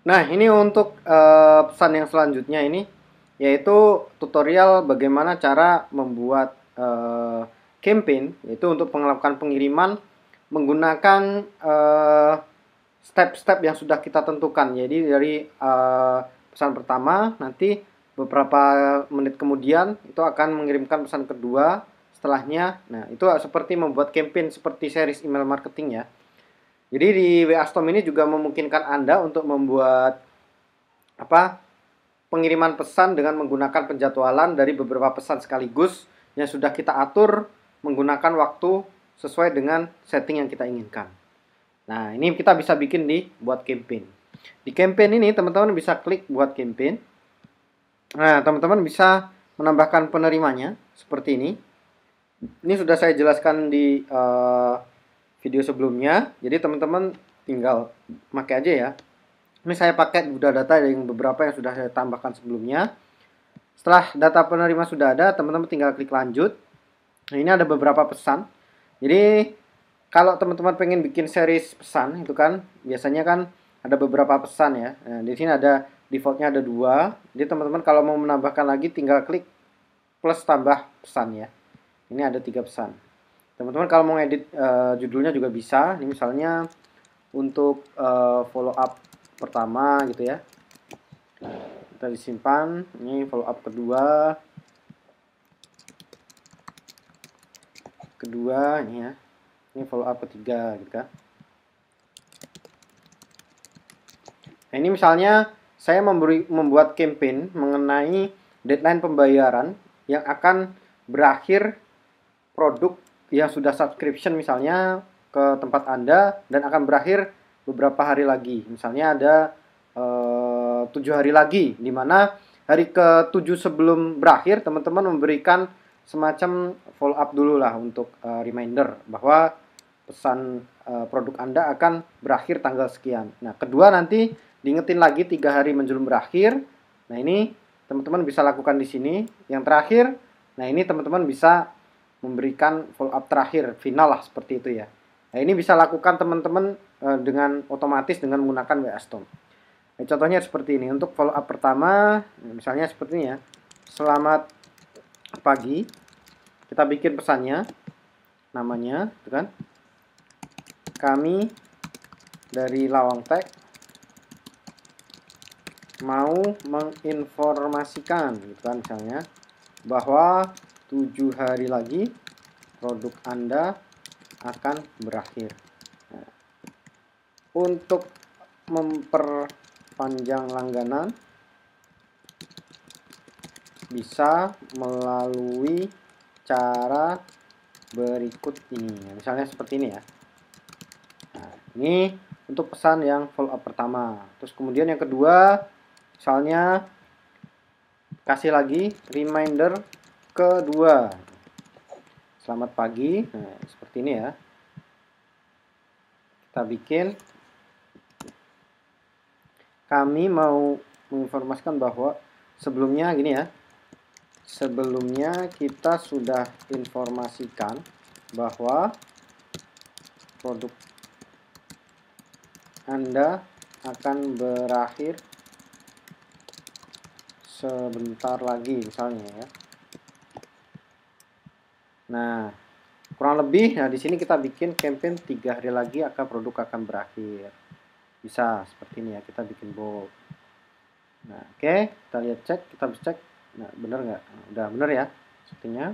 Nah, ini untuk pesan yang selanjutnya ini yaitu tutorial bagaimana cara membuat campaign, yaitu untuk melakukan pengiriman menggunakan step-step yang sudah kita tentukan. Jadi dari pesan pertama, nanti beberapa menit kemudian itu akan mengirimkan pesan kedua setelahnya. Nah, itu seperti membuat campaign seperti series email marketing ya. Jadi di WA Storm ini juga memungkinkan Anda untuk membuat apa pengiriman pesan dengan menggunakan penjadwalan dari beberapa pesan sekaligus yang sudah kita atur menggunakan waktu sesuai dengan setting yang kita inginkan. Nah, ini kita bisa bikin di buat campaign. Di campaign ini teman-teman bisa klik buat campaign. Nah, teman-teman bisa menambahkan penerimanya seperti ini. Ini sudah saya jelaskan di video sebelumnya. Jadi teman-teman tinggal pakai aja ya. Ini saya pakai udah data yang beberapa yang sudah saya tambahkan sebelumnya. Setelah data penerima sudah ada, teman-teman tinggal klik lanjut. Nah, ini ada beberapa pesan. Jadi kalau teman-teman pengen bikin series pesan itu kan biasanya kan ada beberapa pesan ya. Nah, di sini ada defaultnya ada 2. Jadi teman-teman kalau mau menambahkan lagi tinggal klik plus tambah pesan ya. Ini ada 3 pesan. Teman-teman kalau mau edit judulnya juga bisa. Ini misalnya untuk follow up pertama gitu ya. Kita disimpan. Ini follow up kedua. Ini ya. Ini follow up ketiga gitu kan. Nah, ini misalnya saya membuat campaign mengenai deadline pembayaran yang akan berakhir produk yang sudah subscription misalnya ke tempat Anda dan akan berakhir beberapa hari lagi. Misalnya ada 7 hari lagi, di mana hari ke-7 sebelum berakhir teman-teman memberikan semacam follow up dulu lah untuk reminder bahwa pesan produk Anda akan berakhir tanggal sekian. Nah, kedua nanti diingetin lagi 3 hari menjelang berakhir. Nah, ini teman-teman bisa lakukan di sini. Yang terakhir, nah ini teman-teman bisa memberikan follow up terakhir, final lah seperti itu ya. Nah, ini bisa lakukan teman-teman dengan otomatis dengan menggunakan WA Storm. Nah, contohnya seperti ini. Untuk follow up pertama, misalnya seperti ini ya. Selamat pagi. Kita bikin pesannya, namanya, gitu kan. Kami dari Lawang Tech mau menginformasikan gitu kan misalnya bahwa 7 hari lagi produk Anda akan berakhir. Nah, untuk memperpanjang langganan bisa melalui cara berikut ini. Nah, misalnya seperti ini ya. Nah, ini untuk pesan yang follow up pertama. Terus kemudian yang kedua, misalnya kasih lagi reminder kedua. Selamat pagi. Nah, seperti ini ya. Kita bikin. Kami mau menginformasikan bahwa sebelumnya gini ya. Sebelumnya kita sudah informasikan bahwa produk Anda akan berakhir sebentar lagi misalnya ya. Nah, kurang lebih di sini kita bikin campaign 3 hari lagi akan produk akan berakhir. Bisa seperti ini ya, kita bikin bold. Nah, oke, kita lihat kita bisa cek. Nah, benar nggak? Nah, udah benar ya sepertinya.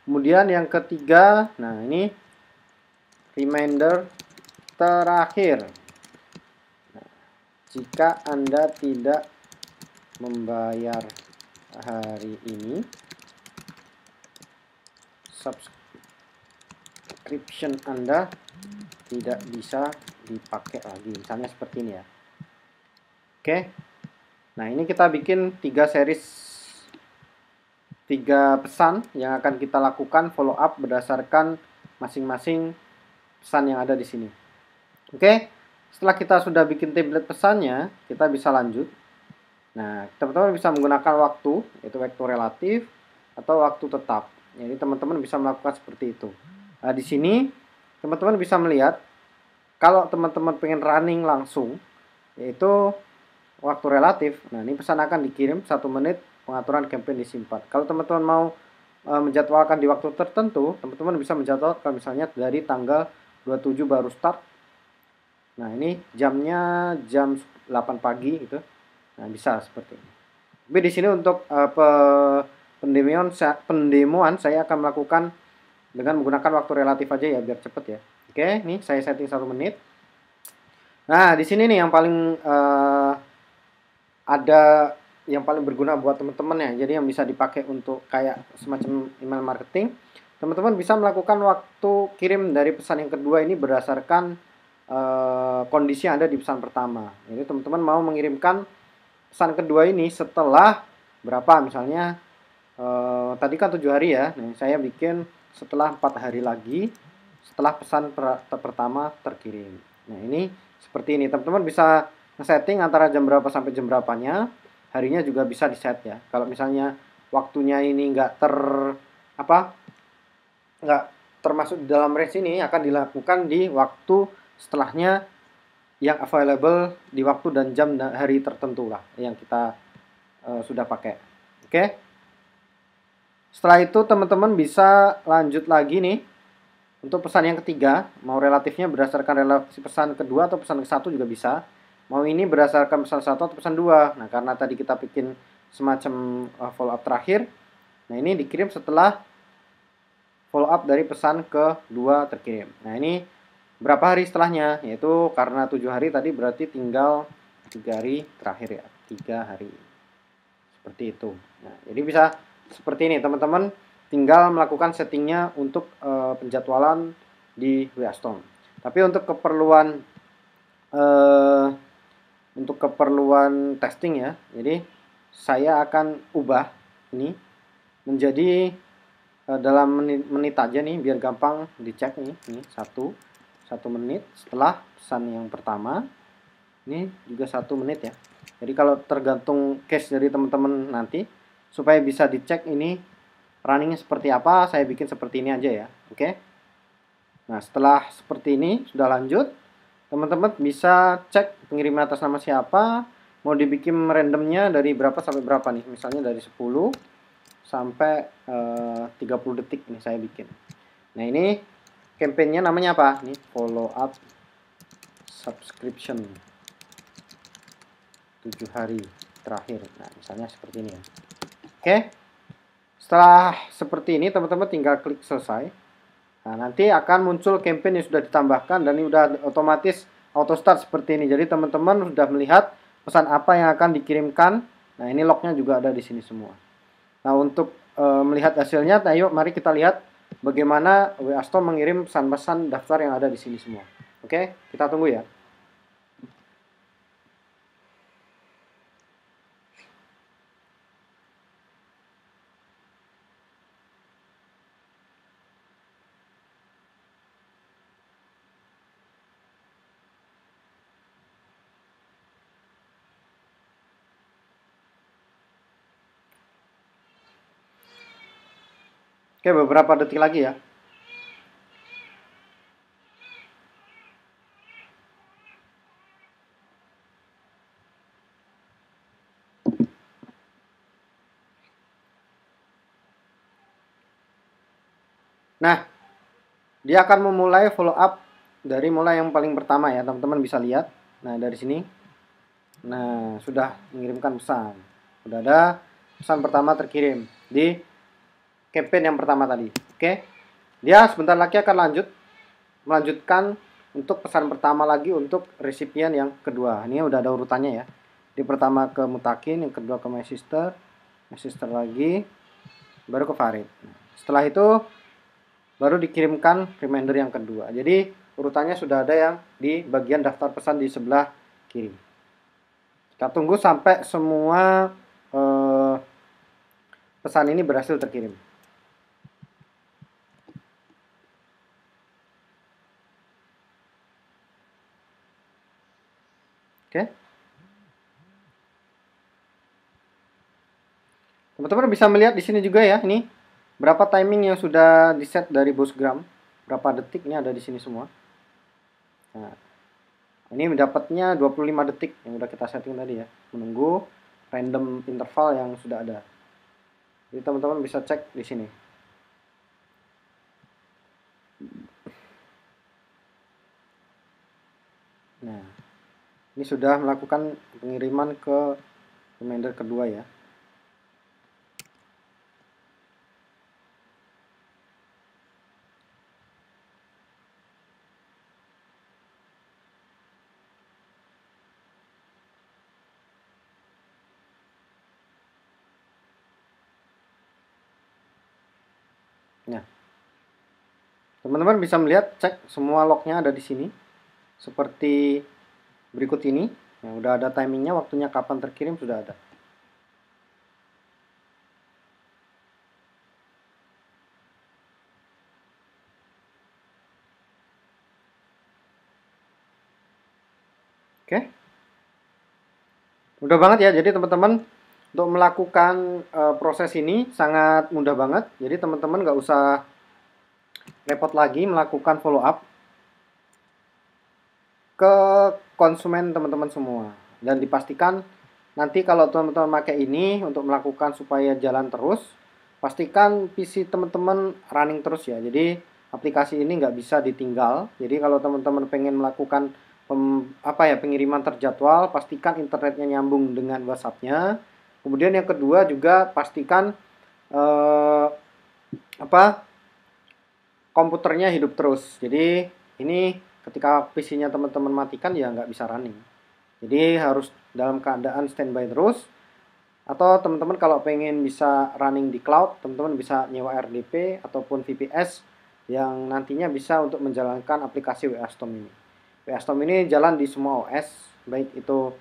Kemudian yang ketiga, nah ini reminder terakhir. Nah, jika Anda tidak membayar hari ini, subscription Anda tidak bisa dipakai lagi. Misalnya seperti ini ya. Oke. Nah, ini kita bikin 3 pesan yang akan kita lakukan follow up berdasarkan masing-masing pesan yang ada di sini. Oke. Setelah kita sudah bikin template pesannya, kita bisa lanjut. Nah, teman-teman bisa menggunakan waktu, yaitu waktu relatif atau waktu tetap. Jadi teman-teman bisa melakukan seperti itu. Nah, di sini teman-teman bisa melihat kalau teman-teman pengen running langsung, yaitu waktu relatif, nah ini pesan akan dikirim 1 menit, pengaturan campaign disimpan. Kalau teman-teman mau menjadwalkan di waktu tertentu, teman-teman bisa menjadwalkan misalnya dari tanggal 27 baru start. Nah ini jamnya jam 8 pagi gitu. Nah bisa seperti ini. Tapi di sini untuk pendemoan saya akan melakukan dengan menggunakan waktu relatif aja ya biar cepet ya. Oke, ini saya setting 1 menit. Nah di sini nih yang paling ada yang paling berguna buat teman-teman ya. Jadi yang bisa dipakai untuk kayak semacam email marketing. Teman-teman bisa melakukan waktu kirim dari pesan yang kedua ini berdasarkan kondisi yang ada di pesan pertama. Jadi teman-teman mau mengirimkan pesan kedua ini setelah berapa, misalnya tadi kan 7 hari ya. Nah, saya bikin setelah 4 hari lagi setelah pesan pertama terkirim. Nah ini seperti ini, teman-teman bisa setting antara jam berapa sampai jam berapanya. Harinya juga bisa di set ya. Kalau misalnya waktunya ini nggak termasuk di dalam range ini, akan dilakukan di waktu setelahnya yang available di waktu dan jam dan hari tertentu lah yang kita sudah pakai. Oke. Setelah itu teman-teman bisa lanjut lagi nih untuk pesan yang ketiga. Mau relatifnya berdasarkan relasi pesan kedua atau pesan ke satu juga bisa. Mau ini berdasarkan pesan satu atau pesan dua. Nah karena tadi kita bikin semacam follow up terakhir, nah ini dikirim setelah follow up dari pesan kedua terkirim. Nah ini berapa hari setelahnya, yaitu karena 7 hari tadi berarti tinggal 3 hari terakhir ya, 3 hari seperti itu. Nah jadi bisa seperti ini teman-teman, tinggal melakukan settingnya untuk penjadwalan di WA-Storm. Tapi untuk keperluan testing ya, jadi saya akan ubah ini menjadi dalam menit aja nih biar gampang dicek nih. Ini 1 menit setelah pesan yang pertama, ini juga 1 menit ya. Jadi kalau tergantung case dari teman-teman nanti, supaya bisa dicek ini runningnya seperti apa, saya bikin seperti ini aja ya. Oke. Nah setelah seperti ini sudah lanjut, teman-teman bisa cek pengiriman atas nama siapa, mau dibikin randomnya dari berapa sampai berapa nih, misalnya dari 10 sampai 30 detik ini saya bikin. Nah ini campaignnya namanya apa? Ini follow up subscription 7 hari terakhir. Nah misalnya seperti ini ya. Oke. Setelah seperti ini teman-teman tinggal klik selesai. Nah nanti akan muncul campaign yang sudah ditambahkan dan ini udah otomatis auto start seperti ini. Jadi teman-teman sudah melihat pesan apa yang akan dikirimkan. Nah ini lognya juga ada di sini semua. Nah untuk melihat hasilnya, nah yuk mari kita lihat bagaimana WA-Storm mengirim pesan-pesan daftar yang ada di sini semua. Oke, kita tunggu ya. Oke, beberapa detik lagi ya. Nah, dia akan memulai follow up dari mulai yang paling pertama ya, teman-teman bisa lihat. Nah, dari sini. Nah, sudah mengirimkan pesan. Sudah ada pesan pertama terkirim di campaign yang pertama tadi. Oke. Dia sebentar lagi akan melanjutkan untuk pesan pertama lagi untuk resipien yang kedua. Ini udah ada urutannya ya. Di pertama ke Mutakin, yang kedua ke My Sister lagi, baru ke Farid. Setelah itu baru dikirimkan reminder yang kedua. Jadi urutannya sudah ada yang di bagian daftar pesan di sebelah kiri. Kita tunggu sampai semua pesan ini berhasil terkirim. Oke. Teman-teman bisa melihat di sini juga ya, ini berapa timing yang sudah di-set dari Bossgram, berapa detik ini ada di sini semua. Nah, Ini mendapatnya 25 detik yang udah kita setting tadi ya, menunggu random interval yang sudah ada. Jadi teman-teman bisa cek di sini. Nah, ini sudah melakukan pengiriman ke reminder kedua ya. Nah, teman-teman bisa melihat, cek semua lognya ada di sini seperti berikut ini. Yang udah ada timingnya, waktunya kapan terkirim sudah ada. Oke, mudah banget ya. Jadi teman-teman untuk melakukan proses ini sangat mudah banget. Jadi teman-teman nggak usah repot lagi melakukan follow up ke konsumen teman-teman semua. Dan dipastikan nanti kalau teman-teman pakai ini untuk melakukan supaya jalan terus, pastikan PC teman-teman running terus ya. Jadi aplikasi ini nggak bisa ditinggal. Jadi kalau teman-teman pengen melakukan pengiriman terjadwal, pastikan internetnya nyambung dengan WhatsApp-nya. Kemudian yang kedua juga pastikan komputernya hidup terus. Jadi ini ketika PC-nya teman-teman matikan ya nggak bisa running. Jadi harus dalam keadaan standby terus. Atau teman-teman kalau pengen bisa running di cloud, teman-teman bisa nyewa RDP ataupun VPS yang nantinya bisa untuk menjalankan aplikasi WA Storm ini. WA Storm ini jalan di semua OS, baik itu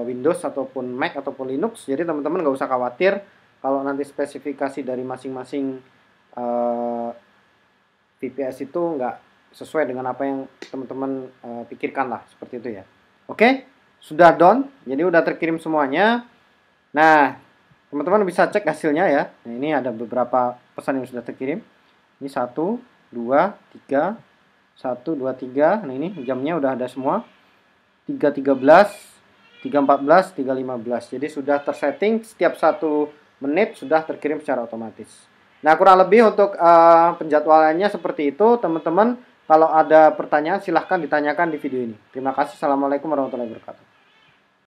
Windows ataupun Mac ataupun Linux. Jadi teman-teman nggak usah khawatir kalau nanti spesifikasi dari masing-masing VPS itu nggak sesuai dengan apa yang teman-teman pikirkan lah, seperti itu ya. Oke, sudah done, jadi udah terkirim semuanya. Nah, teman-teman bisa cek hasilnya ya. Nah, ini ada beberapa pesan yang sudah terkirim. Ini 1, 2, 3, 1, 2, 3. Nah, ini jamnya udah ada semua. 3.13, 3.14, 3.15. Jadi sudah tersetting, setiap 1 menit sudah terkirim secara otomatis. Nah, kurang lebih untuk penjadwalannya seperti itu, teman-teman. Kalau ada pertanyaan silahkan ditanyakan di video ini. Terima kasih. Assalamualaikum warahmatullahi wabarakatuh.